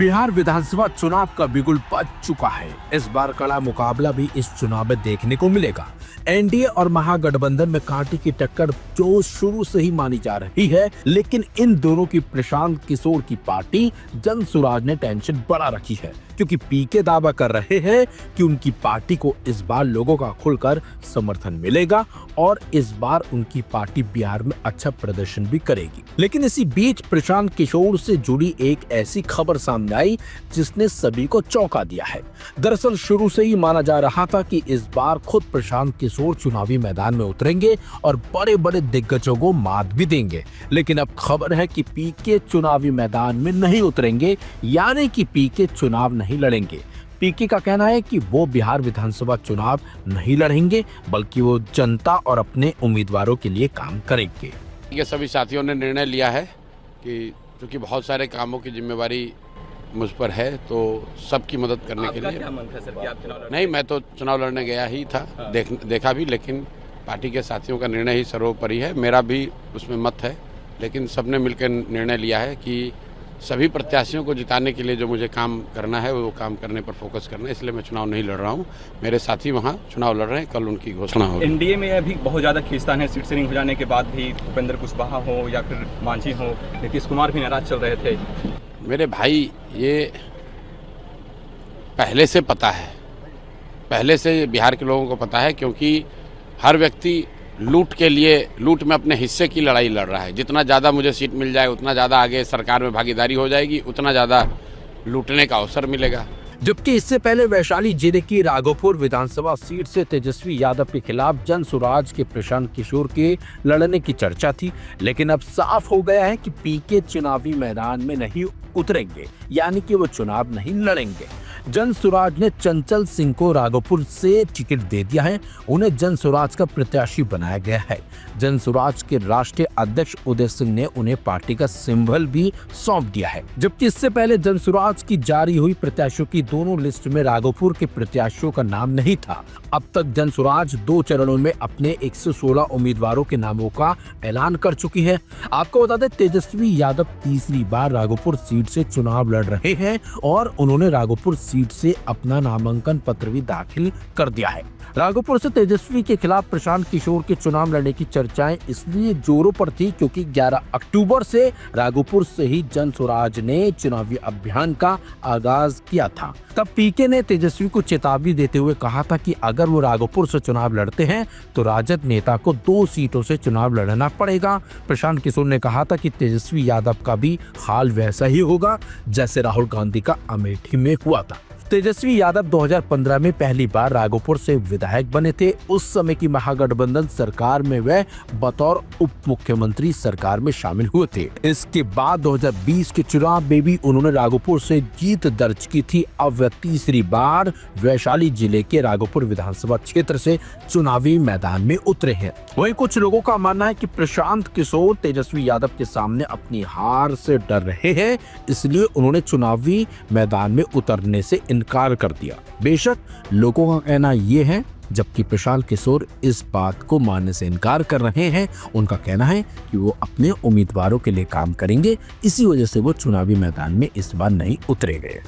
बिहार विधानसभा चुनाव का बिगुल बज चुका है। इस बार कड़ा मुकाबला भी इस चुनाव में देखने को मिलेगा। एनडीए और महागठबंधन में कांटे की टक्कर जो शुरू से ही मानी जा रही है, लेकिन इन दोनों की प्रशांत किशोर की पार्टी जनसुराज ने टेंशन बढ़ा रखी है, क्योंकि पीके दावा कर रहे हैं कि उनकी पार्टी को इस बार लोगों का खुलकर समर्थन मिलेगा और इस बार उनकी पार्टी बिहार में अच्छा प्रदर्शन भी करेगी। लेकिन इसी बीच प्रशांत किशोर से जुड़ी एक ऐसी खबर सामने आई जिसने सभी को चौंका दिया है। दरअसल शुरू से ही माना जा रहा था कि इस बार खुद प्रशांत किशोर चुनावी मैदान में उतरेंगे और बड़े बड़े दिग्गजों को मात भी देंगे, लेकिन अब खबर है कि पीके चुनावी मैदान में नहीं उतरेंगे, यानी कि पीके चुनाव नहीं लड़ेंगे। पीके का कहना है कि वो बिहार विधानसभा चुनाव नहीं लड़ेंगे, बल्कि वो जनता और अपने उम्मीदवारों के लिए काम करेंगे। ये सभी साथियों ने निर्णय लिया है कि क्योंकि बहुत सारे कामों की जिम्मेवारी मुझ पर है, तो सबकी मदद करने के लिए। क्या मन था सर कि आप चुनाव लड़ेंगे? नहीं, मैं तो चुनाव लड़ने गया ही था, देखा भी, लेकिन पार्टी के साथियों का निर्णय ही सर्वोपरि है। मेरा भी उसमें मत है, लेकिन सबने मिलकर निर्णय लिया है कि सभी प्रत्याशियों को जिताने के लिए जो मुझे काम करना है वो काम करने पर फोकस करना है, इसलिए मैं चुनाव नहीं लड़ रहा हूँ। मेरे साथी वहाँ चुनाव लड़ रहे हैं, कल उनकी घोषणा होगी। एनडीए में अभी बहुत ज़्यादा खींचतान है। सीट शेयरिंग हो जाने के बाद भी उपेंद्र कुशवाहा हो या फिर मांझी हो, नीतीश कुमार भी नाराज चल रहे थे। मेरे भाई, ये पहले से पता है, पहले से बिहार के लोगों को पता है, क्योंकि हर व्यक्ति लूट के लिए, लूट में अपने हिस्से की लड़ाई लड़ रहा है। जितना ज़्यादा मुझे सीट मिल जाए उतना ज़्यादा आगे सरकार में भागीदारी हो जाएगी, उतना ज़्यादा लूटने का अवसर मिलेगा। जबकि इससे पहले वैशाली जिले की राघोपुर विधानसभा सीट से तेजस्वी यादव के खिलाफ जनसुराज के प्रशांत किशोर के लड़ने की चर्चा थी, लेकिन अब साफ हो गया है कि पीके चुनावी मैदान में नहीं उतरेंगे, यानी कि वो चुनाव नहीं लड़ेंगे। जनसुराज ने चंचल सिंह को राघोपुर से टिकट दे दिया है, उन्हें जनसुराज का प्रत्याशी बनाया गया है। जनसुराज के राष्ट्रीय अध्यक्ष उदय सिंह ने उन्हें पार्टी का सिंबल भी सौंप दिया है। जबकि इससे पहले जनसुराज की जारी हुई प्रत्याशियों की दोनों लिस्ट में राघोपुर के प्रत्याशियों का नाम नहीं था। अब तक जनसुराज 2 चरणों में अपने 116 उम्मीदवारों के नामों का ऐलान कर चुकी है। आपको बता दें, तेजस्वी यादव तीसरी बार राघोपुर सीट से चुनाव लड़ रहे हैं और उन्होंने राघोपुर सीट से अपना नामांकन पत्र भी दाखिल कर दिया है। राघोपुर से तेजस्वी के खिलाफ प्रशांत किशोर के चुनाव लड़ने की चर्चाएं इसलिए जोरों पर थी क्योंकि 11 अक्टूबर से राघोपुर से ही जनसुराज ने चुनावी अभियान का आगाज किया था। तब पीके ने तेजस्वी को चेतावनी देते हुए कहा था कि अगर वो राघोपुर से चुनाव लड़ते हैं तो राजद नेता को 2 सीटों से चुनाव लड़ना पड़ेगा। प्रशांत किशोर ने कहा था कि तेजस्वी यादव का भी हाल वैसा ही होगा जैसे राहुल गांधी का अमेठी में हुआ था। तेजस्वी यादव 2015 में पहली बार राघोपुर से विधायक बने थे। उस समय की महागठबंधन सरकार में वे बतौर उप मुख्यमंत्री सरकार में शामिल हुए थे। इसके बाद 2020 के चुनाव में भी उन्होंने राघोपुर से जीत दर्ज की थी। अब वे तीसरी बार वैशाली जिले के राघोपुर विधानसभा क्षेत्र से चुनावी मैदान में उतरे हैं। वहीं कुछ लोगों का मानना है कि प्रशांत किशोर तेजस्वी यादव के सामने अपनी हार से डर रहे हैं, इसलिए उन्होंने चुनावी मैदान में उतरने से इनकार कर दिया। बेशक लोगों का कहना यह है, जबकि प्रशांत किशोर इस बात को मानने से इनकार कर रहे हैं। उनका कहना है कि वो अपने उम्मीदवारों के लिए काम करेंगे, इसी वजह से वो चुनावी मैदान में इस बार नहीं उतरे गए।